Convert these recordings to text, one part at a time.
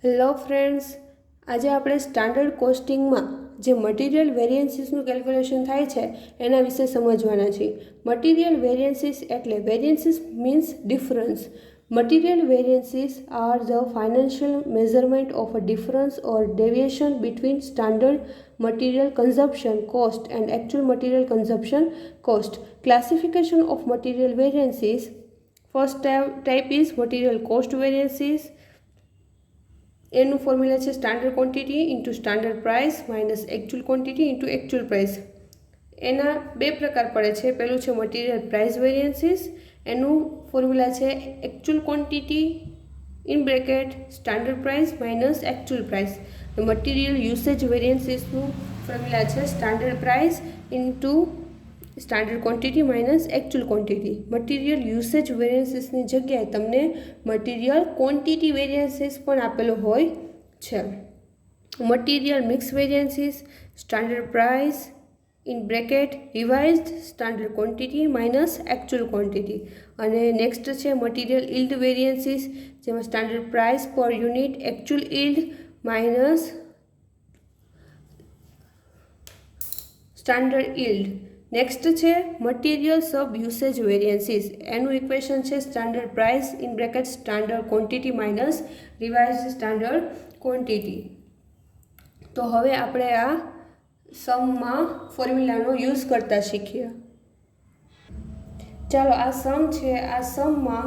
Hello friends, આજે આપણે standard કોસ્ટિંગમાં જે મટીરિયલ વેરિયન્સીસનું કેલ્ક્યુલેશન થાય છે એના વિશે સમજવાના છીએ. મટીરિયલ વેરિયન્સીસ એટલે variances means difference. Material variances are the financial measurement of a difference or deviation between standard material consumption cost and actual material consumption cost. Classification of material variances. First type is material cost variances. એનું formula છે standard quantity into standard price minus actual quantity into actual price. એના બે પ્રકાર પડે છે. પહેલું છે material price variances. એનું ફોર્મ્યુલા છે actual quantity in bracket standard price minus actual price. Material usage વેરિયન્સીસનું ફોર્મ્યુલા છે standard price into standard quantity minus actual quantity. Material usage વેરિયન્સીસની જગ્યાએ તમને મટીરિયલ ક્વોન્ટિટી વેરિયન્સીસ પણ આપેલો હોય છે. Material mix variances standard price in bracket revised standard quantity minus actual quantity. અને નેક્સ્ટ છે મટીરિયલ ઇલ્ડ વેરિયન્સીસ, જેમાં standard price per unit actual yield minus standard yield. Next છે મટીરિયલ સબ usage variances. એનું equation છે standard price in bracket standard quantity minus revised standard quantity. તો હવે આપણે આ સમમાં ફોર્મ્યુલાનો યુઝ કરતા શીખીએ. ચાલો, આ સમ છે. આ સમમાં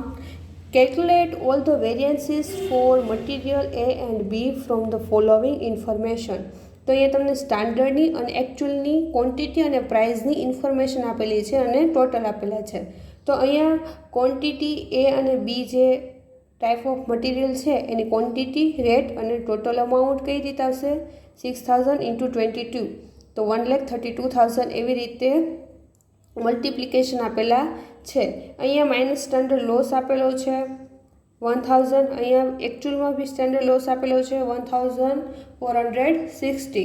calculate all the variances for material A and B from the following information. તો અહીંયા તમને સ્ટાન્ડર્ડની અને એકચ્યુઅલની ક્વોન્ટિટી અને પ્રાઇઝની ઇન્ફોર્મેશન આપેલી છે અને ટોટલ આપેલા છે. તો અહીંયા ક્વોન્ટિટી એ અને બી જે ટાઈપ ઓફ મટીરિયલ છે એની ક્વોન્ટિટી, રેટ અને ટોટલ અમાઉન્ટ કઈ રીતે આવશે? 6000 ઇન્ટુ 22, તો 1,32,000 એવી રીતે મલ્ટિપ્લિકેશન આપેલા છે. અહીંયા માઇનસ સ્ટાન્ડર્ડ લોસ આપેલો છે 1000. અહીંયા એકચ્યુઅલમાં બી સ્ટાન્ડર્ડ લોસ આપેલો છે 1460.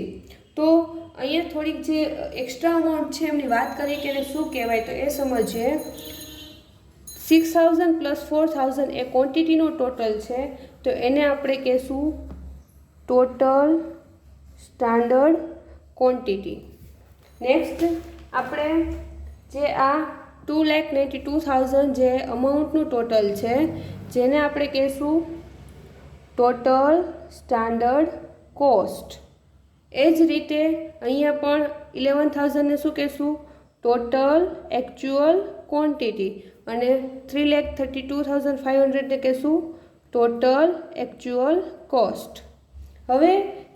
તો અહીંયા થોડીક જે એક્સ્ટ્રા અમાઉન્ટ છે એમની વાત કરીએ કે એને શું કહેવાય, તો એ સમજીએ. 6000 પ્લસ 4000 એ ક્વોન્ટિટીનો ટોટલ છે, તો એને આપણે કહેશું ટોટલ સ્ટાન્ડર્ડ ક્વોન્ટિટી. નેક્સ્ટ આપણે જે આ 2,92,000 જે અમાઉન્ટનું ટોટલ છે, જેને આપણે કહેશું ટોટલ સ્ટાન્ડર્ડ કોસ્ટ. એ જ રીતે અહીંયા પણ 11,000ને શું કહેશું? Total actual quantity. અને 3,32,500ને કહેશું ટોટલ એકચ્યુઅલ કોસ્ટ. હવે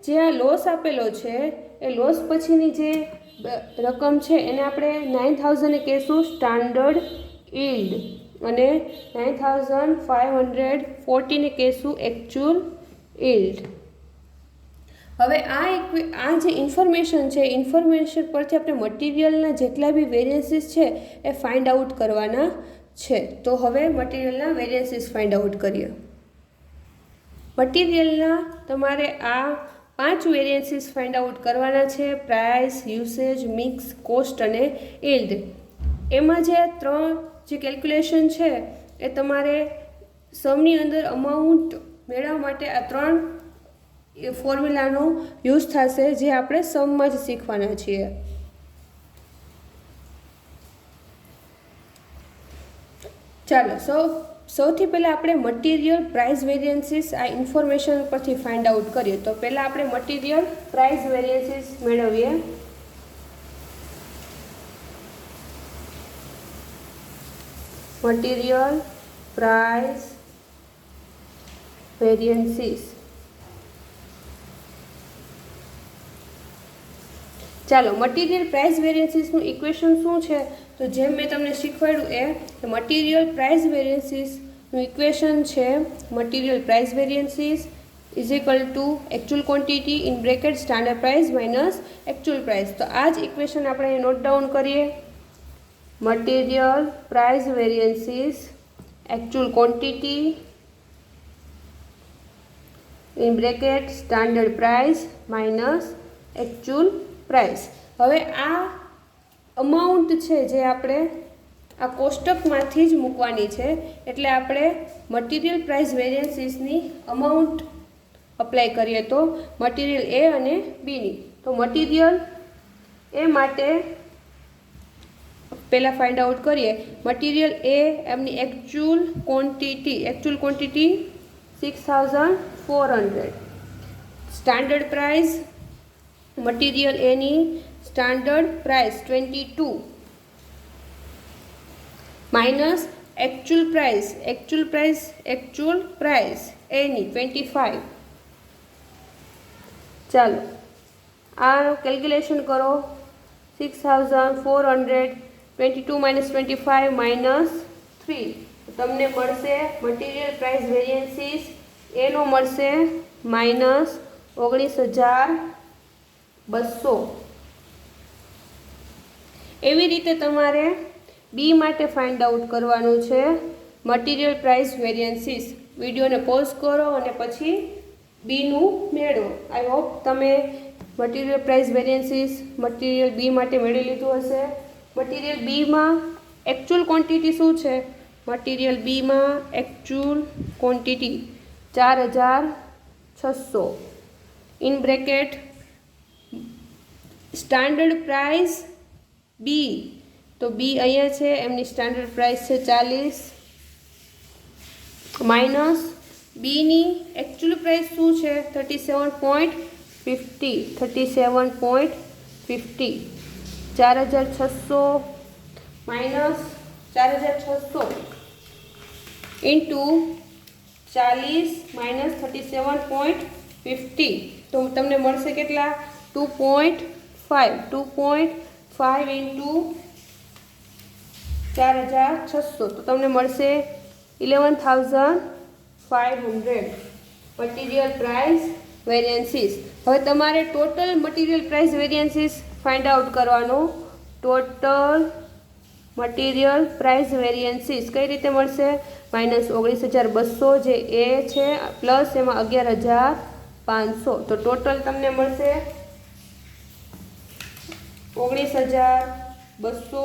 જે આ લોસ આપેલો છે એ લોસ પછીની જે રકમ છે એને આપણે 9,000 કહેશું સ્ટાન્ડર્ડ ઇલ્ડ અને 9,540 કહેશું એકચ્યુઅલ ઇલ્ડ. હવે આ જે ઇન્ફોર્મેશન છે, ઇન્ફોર્મેશન પરથી આપણે મટીરિયલના જેટલા બી વેરિયન્સીસ છે એ ફાઇન્ડ આઉટ કરવાના છે. તો હવે મટીરિયલના વેરિયન્સીસ ફાઇન્ડ આઉટ કરીએ. મટીરિયલના તમારે આ 5 વેરિયન્સીસ ફાઇન્ડ આઉટ કરવાના છે: પ્રાઇસ, યુસેજ, મિક્સ, કોસ્ટ અને ઇલ્ડ. એમાં જે 3 જે કેલ્ક્યુલેશન છે એ તમારે સમની અંદર અમાઉન્ટ મેળવવા માટે આ 3 ફોર્મ્યુલાનો યુઝ થશે, જે આપણે સમમાં જ શીખવાના છીએ. ચાલો, સૌથી પહેલાં આપણે મટીરિયલ પ્રાઇસ વેરિયન્સીસ આ ઇન્ફોર્મેશન પરથી ફાઇન્ડ આઉટ કરીએ. તો પહેલાં આપણે મટીરિયલ પ્રાઇસ વેરિયન્સીસ મેળવીએ. Material price variances. ચાલો, મટીરિયલ પ્રાઇસ વેરિયન્સીસનું ઇક્વેશન શું છે? તો જેમ મેં તમને શીખવાડ્યું એ મટીરિયલ પ્રાઇસ વેરિયન્સીસનું ઇક્વેશન છે material price variances is equal to actual quantity in bracket standard price minus actual price. તો આ જ ઇક્વેશન આપણે નોટ ડાઉન કરીએ. Material price variances actual quantity in bracket standard price minus actual price. હવે આ amount છે જે આપણે આ કોષ્ટકમાંથી જ મૂકવાની છે. એટલે આપણે મટીરિયલ પ્રાઇસ વેરિયન્સીસની અમાઉન્ટ અપ્લાય કરીએ તો મટીરિયલ એ અને બીની. તો મટીરિયલ એ માટે પહેલાં ફાઇન્ડ આઉટ કરીએ. મટીરિયલ એ એમની actual quantity 6400. Standard price material એની standard price 22 minus actual price એની 25. ચાલો આનું કેલ્ક્યુલેશન કરો. 6400 22 માઇનસ 25 માઇનસ 3. તમને મળશે મટીરિયલ પ્રાઇસ વેરિયન્સીસ એનો મળશે માઇનસ 19,200. એવી રીતે તમારે બી માટે ફાઇન્ડ આઉટ કરવાનું છે મટીરિયલ પ્રાઇસ વેરિયન્સીસ. વિડીયોને પોઝ કરો અને પછી બીનું મેળવો. આઈ હોપ તમે મટીરિયલ પ્રાઇસ વેરિયન્સીસ મટીરિયલ બી માટે મેળવી લીધું હશે. મટીરિયલ બીમાં એકચ્યુઅલ ક્વોન્ટિટી શું છે? મટીરિયલ બીમાં actual quantity 4600 in bracket standard price B. તો બી અહીંયા છે, એમની સ્ટાન્ડર્ડ પ્રાઇસ છે 40 માઇનસ બીની એકચ્યુઅલ પ્રાઇસ શું છે? 37.50 4600 માઇનસ 4600 ઇન્ટુ 40 માઇનસ 37.50. તો તમને મળશે કેટલા? 2.5 ઇન્ટુ 4600. તો તમને મળશે 11,500 મટીરિયલ પ્રાઇસ વેરિયન્સીસ. હવે તમારે total material price variances find out કરવાનો. ટોટલ મટીરિયલ પ્રાઇસ વેરિયન્સીસ કઈ રીતે મળશે? માઇનસ 19,200 જે એ છે પ્લસ એમાં 11,500. તો ટોટલ તમને મળશે 19,200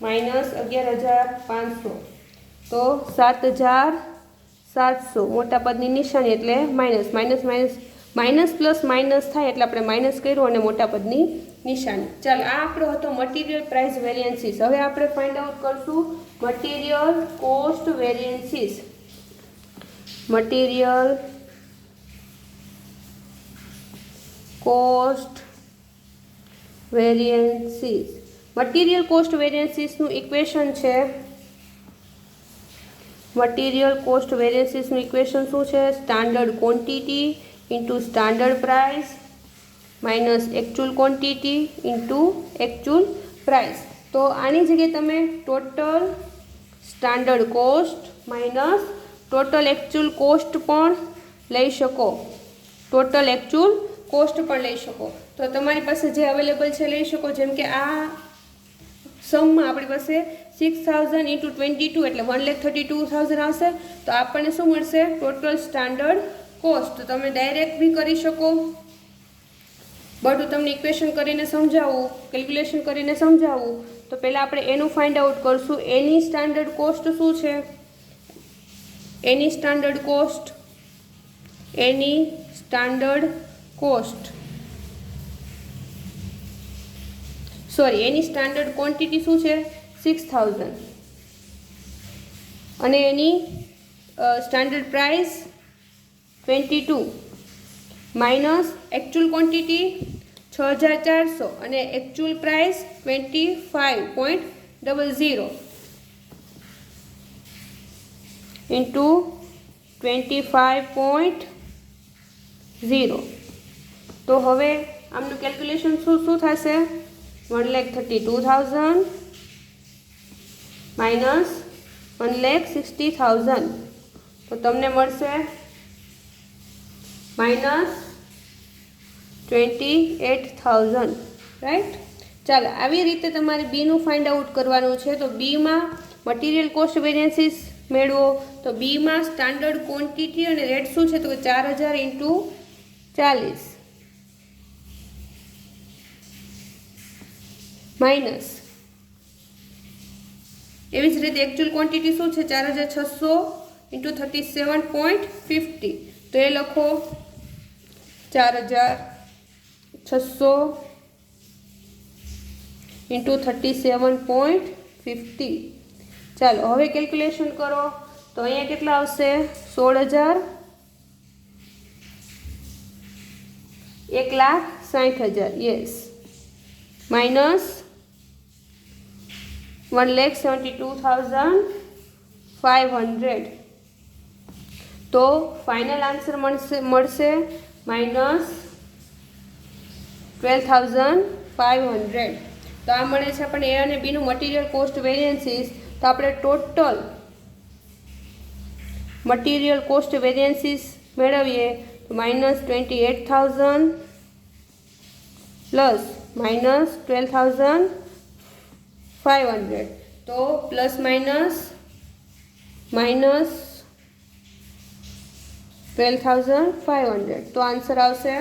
માઇનસ 11,500. તો 7,700. મોટા પદની નિશાની એટલે માઇનસ પ્લસ માઇનસ થાય એટલે આપણે માઇનસ કર્યું અને મોટા પદની નિશાની. ચાલો આ આપણો હતો મટીરિયલ પ્રાઇસ વેરિયન્સીસ. હવે આપણે ફાઇન્ડ આઉટ કરશું material cost variances. Material cost variances. Material cost વેરિયન્સીસનું ઇક્વેશન છે. મટીરિયલ કોસ્ટ વેરિયન્સીસનું ઇક્વેશન શું છે? Standard quantity into standard price minus actual quantity into actual price. તો આની જગ્યાએ તમે total standard cost minus total actual cost પણ લઈ શકો. તો તમારી પાસે જે અવેલેબલ છે લઈ શકો. જેમ કે આ સમમાં આપણી પાસે 6,000 ઇન્ટુ 22 એટલે 1,32,000 આવશે. તો આપણને શું મળશે? Total standard cost. તો તમે ડાયરેક્ટ બી કરી શકો. બધું તમને ઇક્વેશન કરીને સમજાવું, કેલ્ક્યુલેશન કરીને સમજાવું. તો પહેલાં આપણે એનું ફાઇન્ડ આઉટ કરશું. એની સ્ટાન્ડર્ડ કોસ્ટ શું છે? એની સ્ટાન્ડર્ડ ક્વોન્ટિટી શું છે? 6,000 અને એની standard price 22 minus actual quantity 6,400 અને એકચ્યુઅલ પ્રાઇસ 25.00 ઇન્ટુ 25.0. તો હવે આમનું કેલ્ક્યુલેશન શું થશે? 1,32,000 માઇનસ 1,60,000. તો તમને મળશે માઇનસ 28,000. રાઈટ. ચાલો આવી રીતે તમારે બીનું ફાઇન્ડ આઉટ કરવાનું છે. તો બીમાં મટીરિયલ કોસ્ટ વેરિયન્સીસ મેળવો. તો બીમાં સ્ટાન્ડર્ડ ક્વોન્ટિટી અને રેટ શું છે? તો 4,000 ઇન્ટુ 40 માઇનસ એવી જ રીતે એકચ્યુઅલ ક્વોન્ટિટી શું છે? 4,600 ઇન્ટુ 37.50. તો એ લખો 4600 ઇન્ટુ 37.50. ચાલો હવે કેલ્ક્યુલેશન કરો તો અહીંયા કેટલા આવશે? 16,000, 1,60,000, યસ, માઇનસ 1,72,500. તો ફાઇનલ આન્સર મળશે -12,500. તો આ મળે છે આપણને એ અને બીનું મટીરિયલ કોસ્ટ વેરિયન્સીસ. તો આપણે ટોટલ મટીરિયલ કોસ્ટ વેરિયન્સીસ મેળવીએ તો -28,000 પ્લસ -12,500. તો પ્લસ માઇનસ -12,500. તો આન્સર આવશે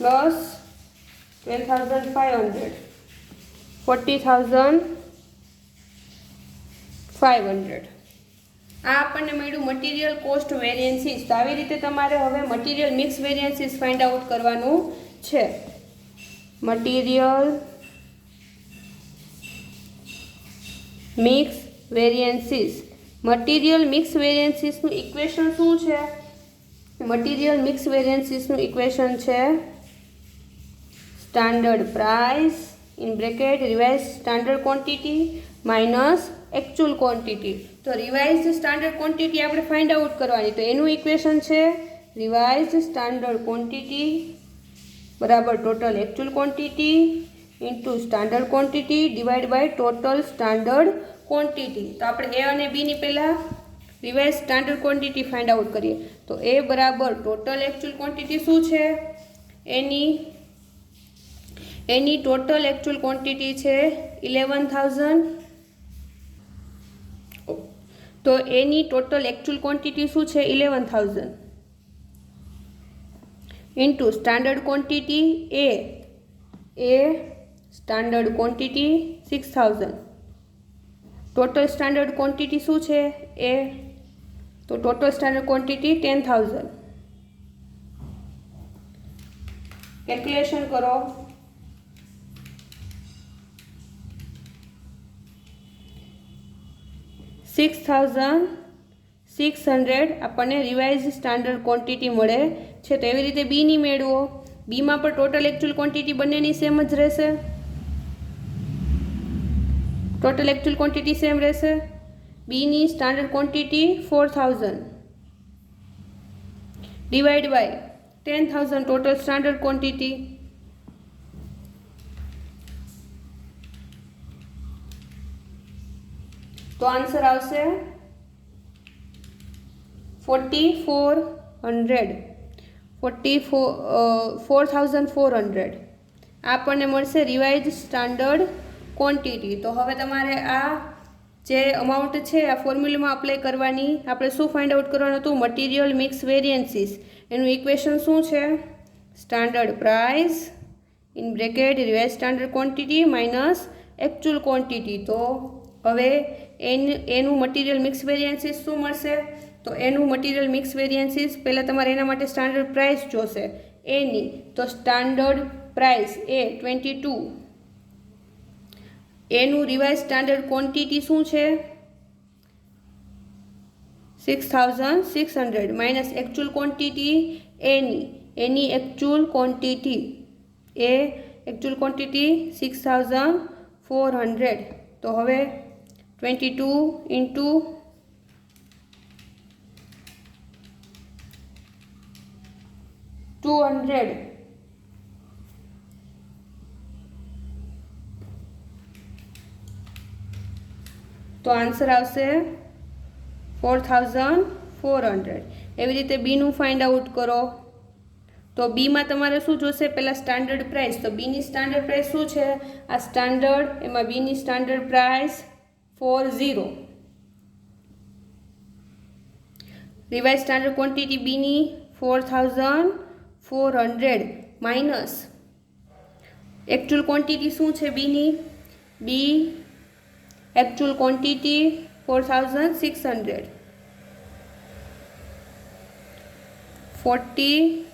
પ્લસ 12,500, 40,500. આ આપણને મળ્યું મટીરિયલ કોસ્ટ વેરિયન્સીસ. તો આવી રીતે તમારે હવે material mix variances find out કરવાનું છે. Material mix variances. Material mix વેરિયન્સીસનું ઇક્વેશન શું છે? મટીરિયલ મિક્સ વેરિયન્સીસનું ઇક્વેશન છે standard price in bracket revise standard quantity minus actual quantity. તો રિવાઇઝ સ્ટાન્ડર્ડ ક્વોન્ટિટી આપણે ફાઇન્ડ આઉટ કરવાની. તો એનું ઇક્વેશન છે રિવાઇઝ સ્ટાન્ડર્ડ ક્વોન્ટિટી બરાબર total actual quantity into standard quantity divide by total standard quantity. તો આપણે એ અને બીની પહેલાં revise standard quantity find out કરીએ. તો એ બરાબર ટોટલ એકચ્યુઅલ ક્વોન્ટિટી શું છે? એની ટોટલ એકચ્યુઅલ ક્વોન્ટિટી છે 11,000. તો એની ટોટલ એકચ્યુઅલ ક્વોન્ટિટી શું છે? 11,000 into standard quantity A standard quantity 6,000. Total standard quantity શું છે? એ તો ટોટલ સ્ટાન્ડર્ડ ક્વોન્ટિટી 10,000. કેલ્ક્યુલેશન કરો. 6,600 આપણને રિવાઇઝ સ્ટાન્ડર્ડ ક્વોન્ટિટી મળે છે. તો એવી રીતે બીની મેળવો. બીમાં પણ ટોટલ એકચ્યુઅલ ક્વોન્ટિટી બંનેની સેમ જ રહેશે. ટોટલ એકચ્યુઅલ ક્વોન્ટિટી સેમ રહેશે. બીની standard quantity 4,000 divide by 10,000 total standard quantity. તો આન્સર આવશે 4,400. આપણને મળશે રિવાઇઝ સ્ટાન્ડર્ડ ક્વોન્ટિટી. તો હવે તમારે આ જે અમાઉન્ટ છે આ ફોર્મ્યુલામાં અપ્લાય કરવાની. આપણે શું ફાઇન્ડ આઉટ કરવાનું હતું? Material mix variances. એનું ઇક્વેશન શું છે? Standard price in bracket revise standard quantity minus actual quantity. તો હવે એનું મટીરિયલ મિક્સ વેરિયન્સીસ શું મળશે? તો એનું મટીરિયલ મિક્સ વેરિયન્સીસ પહેલાં તમારે એના માટે સ્ટાન્ડર્ડ પ્રાઇસ જોશે એની. તો સ્ટાન્ડર્ડ પ્રાઇસ એ 22. એનું રિવાઇઝ સ્ટાન્ડર્ડ ક્વોન્ટિટી શું છે? 6,600 માઇનસ એકચ્યુઅલ ક્વોન્ટિટી એની એકચ્યુઅલ ક્વોન્ટિટી એકચ્યુઅલ ક્વોન્ટિટી 6,400. તો હવે 22 ઇન્ટુ 200. તો આન્સર આવશે 4,400. એવી રીતે બીનું ફાઇન્ડ આઉટ કરો. તો બીમાં તમારે શું જોશે? પહેલાં સ્ટાન્ડર્ડ પ્રાઇસ. તો બીની સ્ટાન્ડર્ડ પ્રાઇસ શું છે? આ સ્ટાન્ડર્ડ એમાં બીની standard price 40. Revise standard quantity બીની 4,400 માઇનસ એકચ્યુઅલ ક્વોન્ટિટી શું છે બીની? બી actual quantity 4600, 40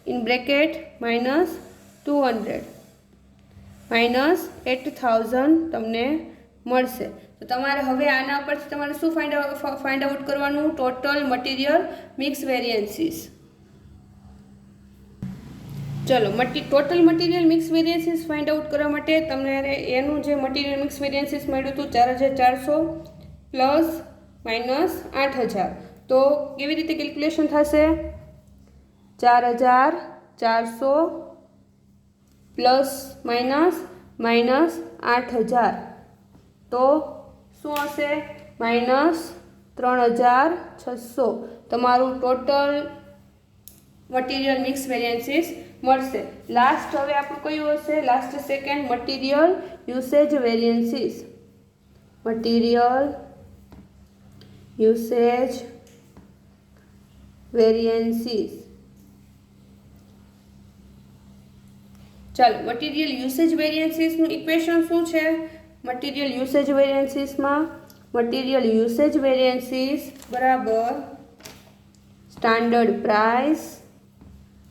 in bracket minus 200 minus 8000 તમને મળશે. તો તમારે હવે આના પરથી તમારે શું ફાઇન્ડ આઉટ કરવાનું? Total material mix variances. ચલો total material mix variances find out કરવા માટે તમને એનું જે મટીરિયલ મિક્સ વેરિયન્સીસ મળ્યું હતું 4400 પ્લસ માઇનસ 8000. તો કેવી રીતે કેલ્ક્યુલેશન થશે? 4400 પ્લસ માઇનસ 8000 તો શું હશે? -3600 તમારું ટોટલ મટીરિયલ મિક્સ વેરિયન્સીસ મળશે. લાસ્ટ હવે આપણું કયું હશે? Last second material usage variances. Material usage variances. ચાલો મટીરિયલ યુસેજ વેરિયન્સીસનું ઇક્વેશન શું છે? મટીરિયલ યુસેજ વેરિયન્સીસમાં મટીરિયલ યુસેજ વેરિયન્સીસ બરાબર standard price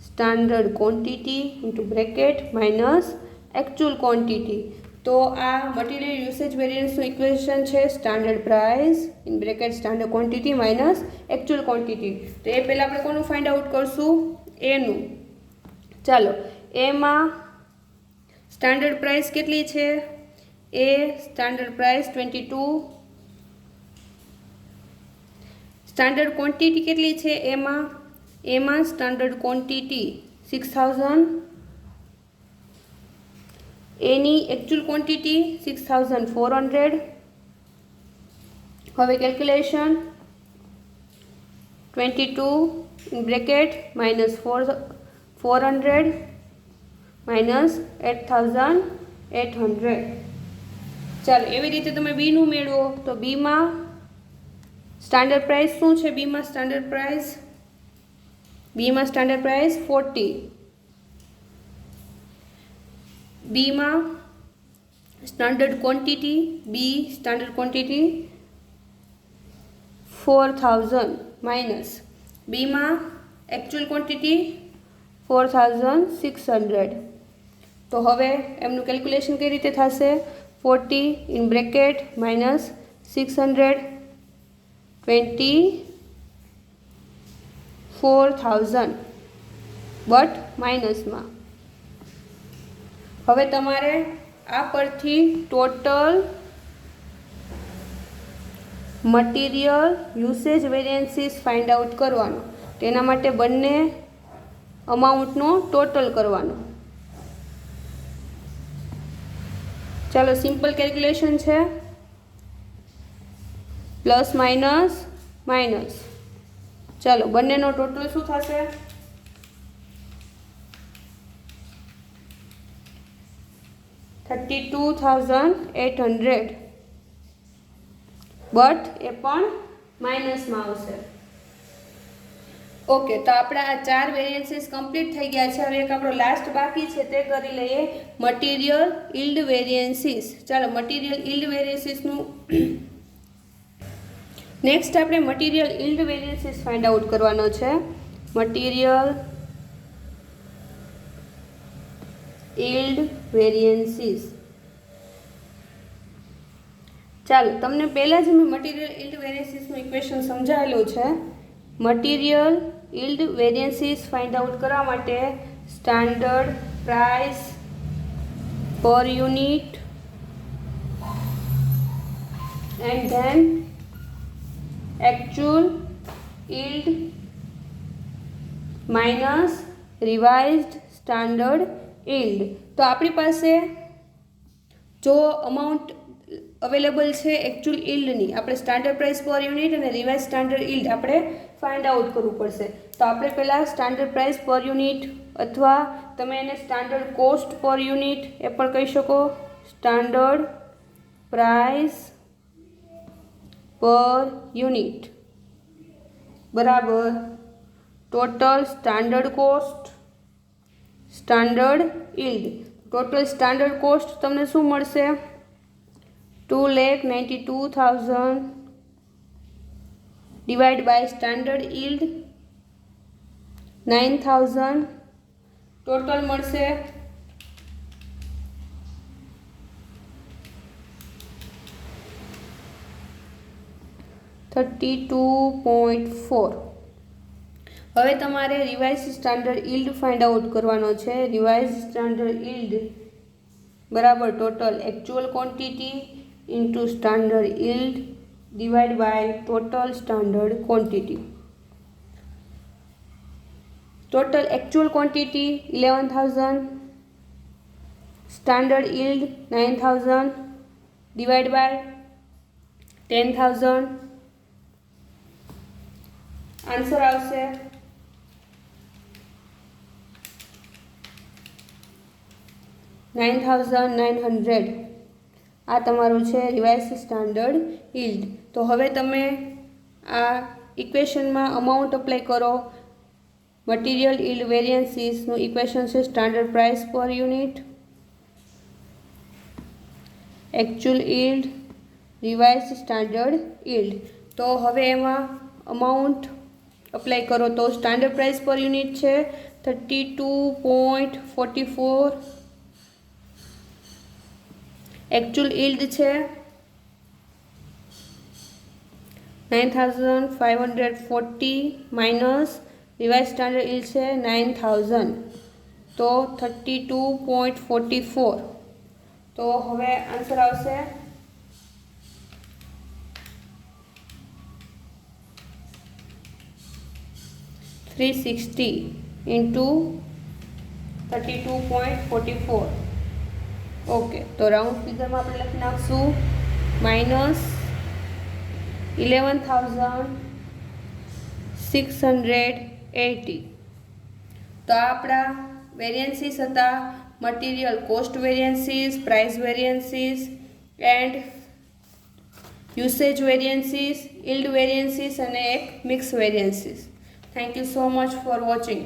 standard quantity into bracket minus actual quantity. તો આ મટીરિયલ યુસેજ વેરિયન્સનું ઇક્વેશન છે standard price in bracket standard quantity minus actual quantity. તો એ પહેલાં આપણે કોનું ફાઇન્ડ આઉટ કરશું? એનું. ચાલો એમાં સ્ટાન્ડર્ડ પ્રાઇસ કેટલી છે? એ સ્ટાન્ડર્ડ પ્રાઇસ 22. સ્ટાન્ડર્ડ ક્વોન્ટિટી કેટલી છે? એમાં સ્ટાન્ડર્ડ ક્વોન્ટિટી 6000. એની એકચ્યુઅલ ક્વોન્ટિટી 6400. હવે calculation 22 in bracket minus 400 minus 8800. ચાલો એવી રીતે તમે બીનું મેળવો. તો બીમાં સ્ટાન્ડર્ડ પ્રાઇસ શું છે? બીમાં સ્ટાન્ડર્ડ પ્રાઇસ 40. બીમાં સ્ટાન્ડર્ડ ક્વોન્ટિટી 4000 માઇનસ બીમાં એકચ્યુઅલ ક્વોન્ટિટી 4600. તો હવે એમનું કેલ્ક્યુલેશન કઈ રીતે થશે? 40 ઇન બ્રેકેટ માઇનસ 600 24,000 બટ માઇનસમાં. હવે તમારે આ પરથી total material usage variances find out કરવાનો. તેના માટે બંને અમાઉન્ટનો ટોટલ કરવાનો. ચાલો સિમ્પલ કેલ્ક્યુલેશન છે. Plus minus. ચાલો બંનેનો ટોટલ શું થશે? 32,800 બટ એ પણ માઇનસમાં આવશે. ઓકે, તો આપણે આ 4 વેરિયન્સીસ કમ્પ્લીટ થઈ ગયા છે. હવે એક આપણો લાસ્ટ બાકી છે તે કરી લઈએ, મટીરિયલ યીલ્ડ વેરિયન્સીસ. ચાલો મટીરિયલ યીલ્ડ વેરિયન્સીસનું નેક્સ્ટ આપણે material yield variances find out કરવાનો છે. Material yield variances. ચાલો તમને પહેલાં જ મેં મટીરિયલ યીલ્ડ વેરિયન્સીસનું ઇક્વેશન સમજાવેલું છે. Material yield variances find out કરવા માટે standard price per unit and then actual yield minus revised standard yield. તો આપણી પાસે જો અમાઉન્ટ અવેલેબલ છે એકચ્યુઅલ યીલ્ડની, આપણે સ્ટાન્ડર્ડ પ્રાઇસ પર યુનિટ અને રિવાઇઝ સ્ટાન્ડર્ડ યીલ્ડ આપણે ફાઇન્ડ આઉટ કરવું પડશે. તો આપણે પહેલાં સ્ટાન્ડર્ડ પ્રાઇસ પર યુનિટ અથવા તમે એને સ્ટાન્ડર્ડ કોસ્ટ પર યુનિટ એ પણ કહી શકો. સ્ટાન્ડર્ડ પ્રાઇસ પર યુનિટ બરાબર total standard cost standard yield. Total standard cost તમને શું મળશે? 2,92,000 divided by standard yield 9,000 total મળશે 32.4. હવે તમારે revise standard yield find out કરવાનો છે. રિવાઇઝ સ્ટાન્ડર્ડ yield બરાબર total actual quantity into standard yield divide by total standard quantity. Total actual quantity 11,000, standard yield 9,000 divide by 10,000. Answer આવશે 9,900. આ તમારું છે રિવાઇઝ સ્ટાન્ડર્ડ yield. તો હવે તમે આ ઇક્વેશનમાં અમાઉન્ટ અપ્લાય કરો. મટીરિયલ yield વેરિયન્સીસનું ઇક્વેશન છે standard price per unit, actual yield, revise standard yield. તો હવે એમાં અમાઉન્ટ અપ્લાય કરો તો સ્ટાન્ડર્ડ પ્રાઇસ પર યુનિટ છે 32.44, એકચ્યુઅલ yield છે 9,540 માઇનસ રિવાઇઝ સ્ટાન્ડર્ડ yield છે 9,000, તો 32.44. તો હવે આન્સર આવશે 360 ઇન્ટુ 32.44. ઓકે, તો રાઉન્ડ ફિગરમાં આપણે લખી નાખશું માઇનસ 11,680. તો આ આપણા વેરિયન્સીસ હતા. Material cost variances, price variances and usage variances, yield variances અને એક mix variances. Thank you so much for watching.